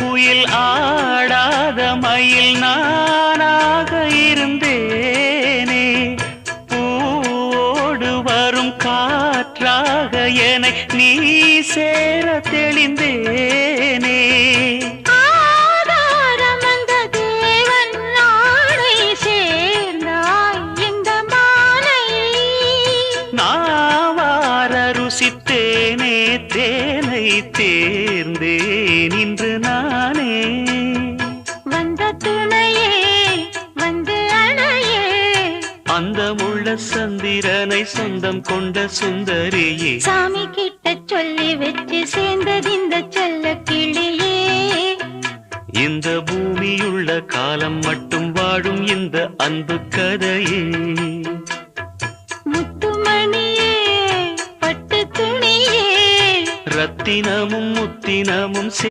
குயில் ஆடாத மயில் நானாக இருந்தேனே. பூவோடு வரும் காற்றாக என்னை நீ சேர தெளிந்தேனே. ருசித்தேனே தேனை தேர்ந்தேன் இன்று நானே. வந்த துணையே வந்து அணையே, அந்த முள்ள சந்திரனை சொந்தம் கொண்ட சுந்தரியே. சாமி கிட்ட சொல்லி வச்சு சேர்ந்தது இந்த செல்ல கிளியே. இந்த பூமியுள்ள காலம் மட்டும் வாழும் இந்த அன்பு கதையே. ரத்தினமும் முத்தினமும்